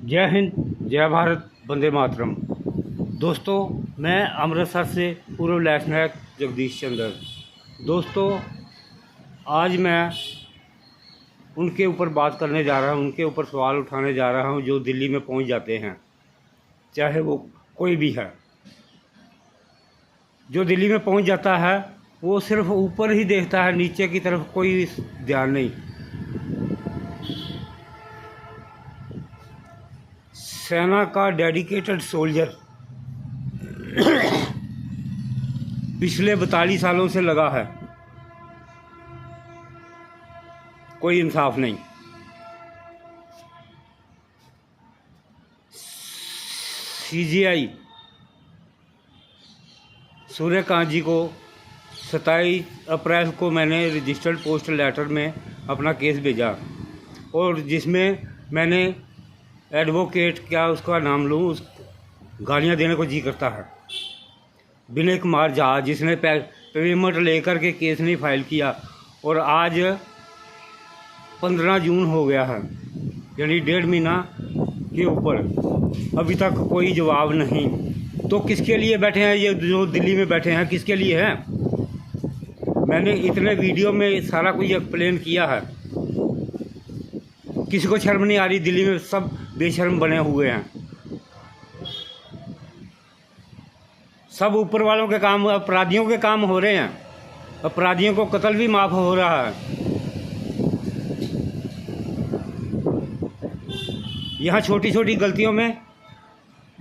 जय हिंद, जय भारत, वंदे मातरम। दोस्तों, मैं अमृतसर से पूर्व लेफ्टिनेंट जगदीश चंद्र। दोस्तों, आज मैं उनके ऊपर बात करने जा रहा हूँ, उनके ऊपर सवाल उठाने जा रहा हूँ जो दिल्ली में पहुँच जाते हैं, चाहे वो कोई भी है। जो दिल्ली में पहुँच जाता है वो सिर्फ ऊपर ही देखता है, नीचे की तरफ कोई ध्यान नहीं। सेना का डेडिकेटेड सोल्जर पिछले 42 सालों से लगा है, कोई इंसाफ नहीं। सीजीआई सूर्यकांत जी को 27 अप्रैल को मैंने रजिस्टर्ड पोस्ट लेटर में अपना केस भेजा, और जिसमें मैंने एडवोकेट, क्या उसका नाम लूँ, उस गालियाँ देने को जी करता है, विनय कुमार झा, जिसने पेमेंट लेकर के केस नहीं फाइल किया। और आज 15 जून हो गया है, यानी 1.5 महीना के ऊपर, अभी तक कोई जवाब नहीं। तो किसके लिए बैठे हैं ये जो दिल्ली में बैठे हैं, किसके लिए हैं? मैंने इतने वीडियो में सारा कुछ एक्सप्लेन किया है। किसी को शर्म नहीं आ रही? दिल्ली में सब बेशर्म बने हुए हैं, सब ऊपर वालों के काम, अपराधियों के काम हो रहे हैं। अपराधियों को कत्ल भी माफ़ हो रहा है। यहाँ छोटी छोटी गलतियों में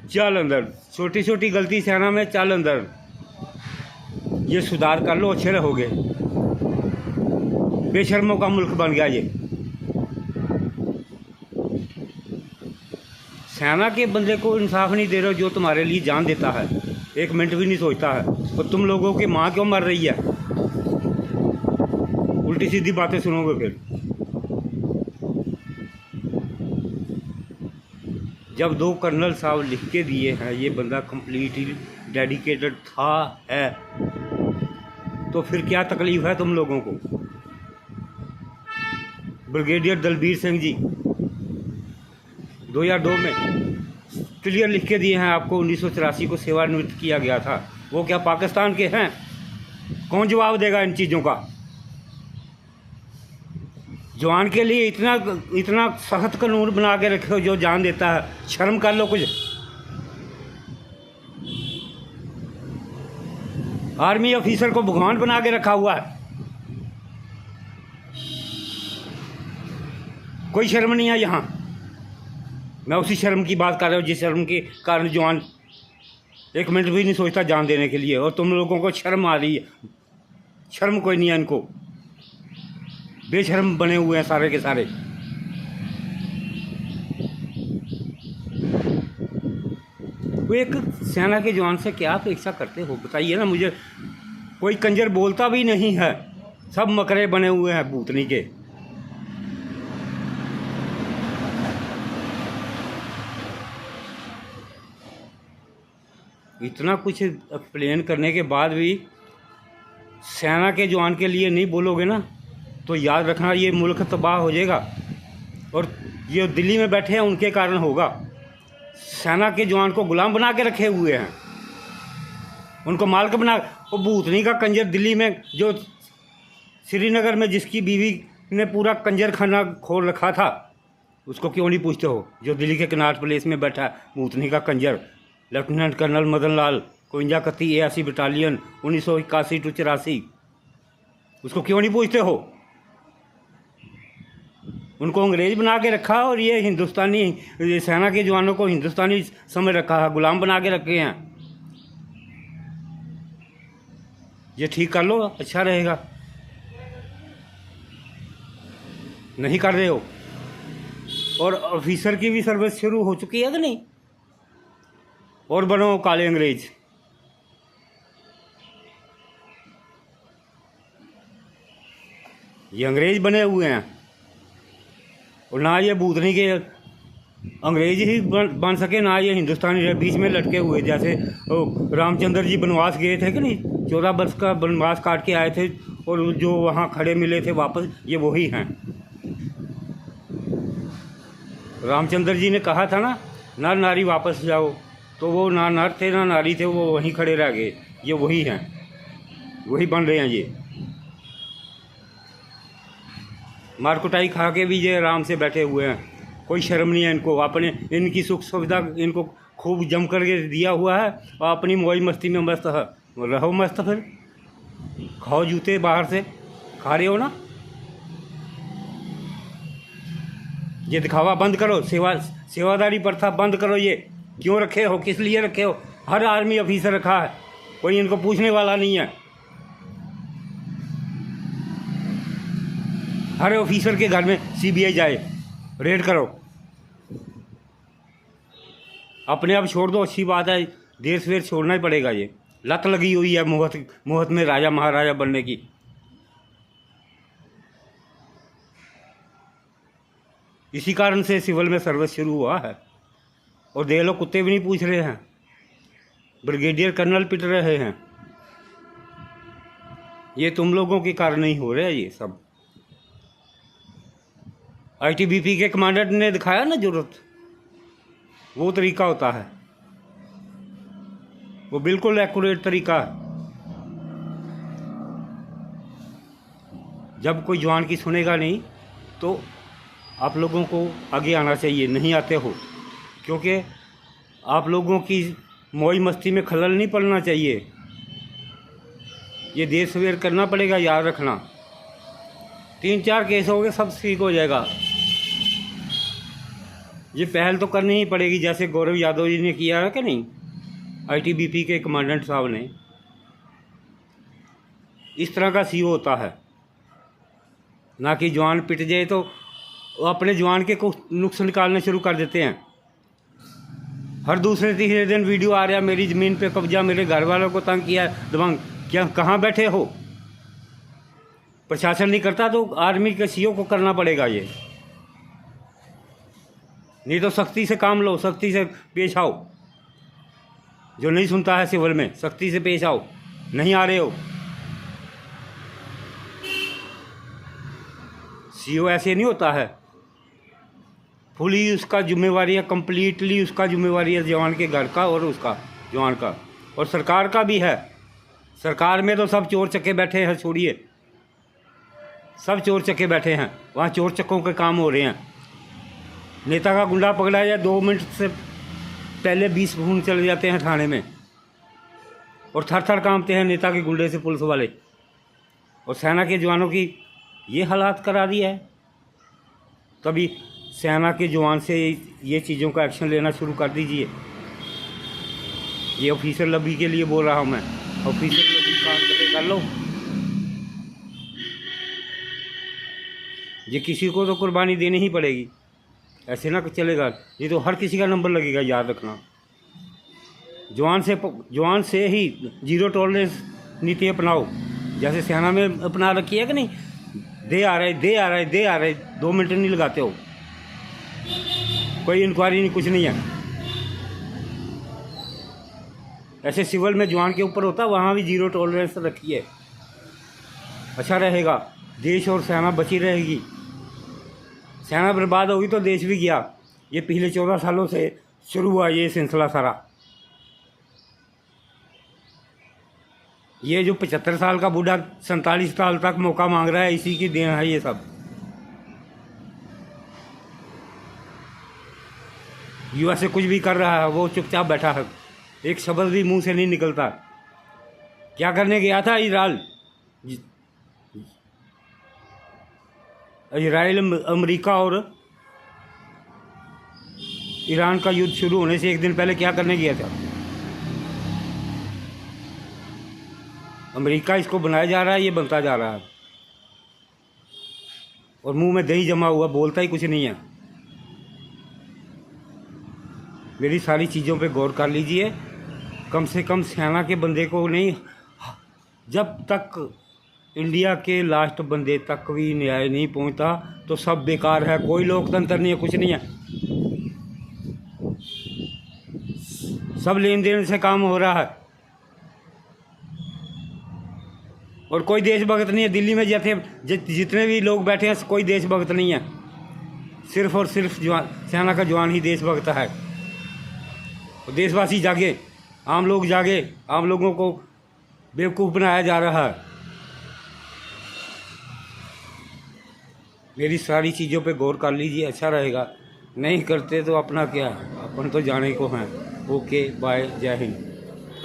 चल अंदर, छोटी छोटी गलती सेना में चल अंदर, ये सुधार कर लो, अच्छे रहोगे। बेशर्मों का मुल्क बन गया ये। सेना के बंदे को इंसाफ नहीं दे रहे हो, जो तुम्हारे लिए जान देता है, 1 मिनट भी नहीं सोचता है। और तुम लोगों की माँ क्यों मर रही है? उल्टी सीधी बातें सुनोगे फिर। जब 2 कर्नल साहब लिख के दिए हैं ये बंदा कंप्लीटली डेडिकेटेड था है, तो फिर क्या तकलीफ है तुम लोगों को? ब्रिगेडियर दलबीर सिंह जी 2002 में क्लियर लिख के दिए हैं आपको, 1984 को सेवानिवृत्त किया गया था। वो क्या पाकिस्तान के हैं? कौन जवाब देगा इन चीज़ों का? जवान के लिए इतना सख्त कानून बना के रखे हो जो जान देता है। शर्म कर लो कुछ। आर्मी ऑफिसर को भगवान बना के रखा हुआ है, कोई शर्म नहीं है यहाँ। मैं उसी शर्म की बात कर रहा हूँ जिस शर्म के कारण जवान 1 मिनट भी नहीं सोचता जान देने के लिए। और तुम लोगों को शर्म आ रही है? शर्म कोई नहीं है इनको, बेशर्म बने हुए हैं सारे के सारे। वो एक सेना के जवान से क्या अपेक्षा करते हो बताइए ना मुझे। कोई कंजर बोलता भी नहीं है, सब मकरे बने हुए हैं भूतनी के। इतना कुछ एक्सप्लेन करने के बाद भी सेना के जवान के लिए नहीं बोलोगे ना, तो याद रखना ये मुल्क तबाह हो जाएगा। और ये दिल्ली में बैठे हैं उनके कारण होगा। सेना के जवान को गुलाम बना के रखे हुए हैं, उनको मालिक बना। वो भूतनी का कंजर दिल्ली में, जो श्रीनगर में जिसकी बीवी ने पूरा कंजर खाना खोल रखा था, उसको क्यों नहीं पूछते हो? जो दिल्ली के कनाट प्लेस में बैठा है, भूतनी का कंजर, लेफ्टिनेंट कर्नल मदन लाल, 52 कत्ती AIC बटालियन 1981 to 84, उसको क्यों नहीं पूछते हो? उनको अंग्रेज बना के रखा, और ये हिंदुस्तानी, ये सेना के जवानों को हिंदुस्तानी समझ रखा है, गुलाम बना के रखे हैं। ये ठीक कर लो, अच्छा रहेगा। नहीं कर रहे हो। और ऑफिसर की भी सर्विस शुरू हो चुकी है कि नहीं? और बनो काले अंग्रेज। ये अंग्रेज बने हुए हैं, और ना ये भूतनी के अंग्रेज ही बन सके, ना ये हिंदुस्तानी रहे, बीच में लटके हुए। जैसे रामचंद्र जी बनवास गए थे कि नहीं, 14 वर्ष का बनवास काट के आए थे, और जो वहाँ खड़े मिले थे वापस, ये वही हैं। रामचंद्र जी ने कहा था ना, नर नारी वापस जाओ, तो वो ना नर थे ना नारी थे, वो वहीं खड़े रह गए। ये वही हैं, वही बन रहे हैं। ये मार कुटाई खा के भी ये आराम से बैठे हुए हैं, कोई शर्म नहीं है इनको। अपने इनकी सुख सुविधा इनको खूब जम करके दिया हुआ है और अपनी मौज मस्ती में मस्त है। रहो मस्त, फिर खाओ जूते बाहर से, खा रहे हो ना। ये दिखावा बंद करो, सेवादारी प्रथा बंद करो। ये क्यों रखे हो, किस लिए रखे हो? हर आर्मी ऑफिसर रखा है, कोई इनको पूछने वाला नहीं है। हर ऑफिसर के घर में सीबीआई जाए, रेड करो। अपने आप छोड़ दो, अच्छी बात है, देश वेश छोड़ना ही पड़ेगा। ये लत लगी हुई है मुहत में राजा महाराजा बनने की। इसी कारण से सिविल में सर्विस शुरू हुआ है। और देख लो, कुत्ते भी नहीं पूछ रहे हैं, ब्रिगेडियर कर्नल पिट रहे हैं। ये तुम लोगों के कारण ही हो रहा है ये सब। आईटीबीपी के कमांडेंट ने दिखाया ना जरूरत, वो तरीका होता है, वो बिल्कुल एक्यूरेट तरीका है। जब कोई जवान की सुनेगा नहीं तो आप लोगों को आगे आना चाहिए। नहीं आते हो क्योंकि आप लोगों की मौज मस्ती में खलल नहीं पड़ना चाहिए। ये देश सवेर करना पड़ेगा, याद रखना। 3-4 केस हो गए, सब ठीक हो जाएगा। ये पहल तो करनी ही पड़ेगी, जैसे गौरव यादव जी ने किया है कि नहीं, आईटीबीपी के कमांडेंट साहब ने। इस तरह का सीओ होता है, ना कि जवान पिट जाए तो वो अपने जवान के कुछ नुक्स निकालने शुरू कर देते हैं। हर दूसरे तीसरे दिन वीडियो आ रहा है, मेरी ज़मीन पे कब्जा, मेरे घर वालों को तंग किया, दबंग। क्या कहाँ बैठे हो? प्रशासन नहीं करता तो आर्मी के सीओ को करना पड़ेगा ये। नहीं तो सख्ती से काम लो, सख्ती से पेश आओ। जो नहीं सुनता है सिविल में, सख्ती से पेश आओ। नहीं आ रहे हो, सीओ ऐसे नहीं होता है। फुली उसका जिम्मेवारी है, कंप्लीटली उसका जिम्मेवारी है जवान के घर का और उसका जवान का, और सरकार का भी है। सरकार में तो सब चोर चक्के बैठे हैं, छोड़िए, सब चोर चक्के बैठे हैं, वहाँ चोर चक्कों के काम हो रहे हैं। नेता का गुंडा पकड़ा जाए 2 मिनट से पहले 20 फोन चले जाते हैं थाने में, और थर थर कांपते हैं नेता के गुंडे से पुलिस वाले। और सेना के जवानों की ये हालात करा दिया है। तभी सेना के जवान से ये चीज़ों का एक्शन लेना शुरू कर दीजिए। ये ऑफिसर लॉबी के लिए बोल रहा हूँ मैं, ऑफिसर लॉबी काम कर लो। ये किसी को तो कुर्बानी देनी ही पड़ेगी, ऐसे ना चलेगा। ये तो हर किसी का नंबर लगेगा, याद रखना। जवान से ही जीरो टॉलरेंस नीति अपनाओ, जैसे सेना में अपना रखी है कि नहीं। दे आ रहे 2 मिनट नहीं लगाते हो, कोई इंक्वायरी नहीं, कुछ नहीं है। ऐसे सिविल में जवान के ऊपर होता, वहाँ भी जीरो टॉलरेंस रखिए, अच्छा रहेगा। देश और सेना बची रहेगी। सेना बर्बाद होगी तो देश भी गया। ये पिछले 14 सालों से शुरू हुआ ये सिलसिला सारा। ये जो 75 साल का बूढ़ा 47 साल तक मौका मांग रहा है, इसी की देन है ये सब। यूएसए कुछ भी कर रहा है, वो चुपचाप बैठा है, एक शब्द भी मुंह से नहीं निकलता। क्या करने गया था इजराइल अमेरिका और ईरान का युद्ध शुरू होने से 1 दिन पहले क्या करने गया था? अमेरिका इसको बनाया जा रहा है, ये बनता जा रहा है, और मुंह में दही जमा हुआ, बोलता ही कुछ नहीं है। मेरी सारी चीज़ों पे गौर कर लीजिए। कम से कम सेना के बंदे को नहीं, जब तक इंडिया के लास्ट बंदे तक भी न्याय नहीं पहुंचता तो सब बेकार है। कोई लोकतंत्र नहीं है, कुछ नहीं है, सब लेन देन से काम हो रहा है, और कोई देशभक्त नहीं है। दिल्ली में जितने भी लोग बैठे हैं, कोई देशभक्त नहीं है। सिर्फ और सिर्फ जवान, सेना का जवान ही देशभक्त है। देशवासी जागे, आम लोग जागे, आम लोगों को बेवकूफ़ बनाया जा रहा है। मेरी सारी चीज़ों पे गौर कर लीजिए, अच्छा रहेगा। नहीं करते तो अपना क्या, अपन तो जाने को हैं। ओके बाय, जय हिंद।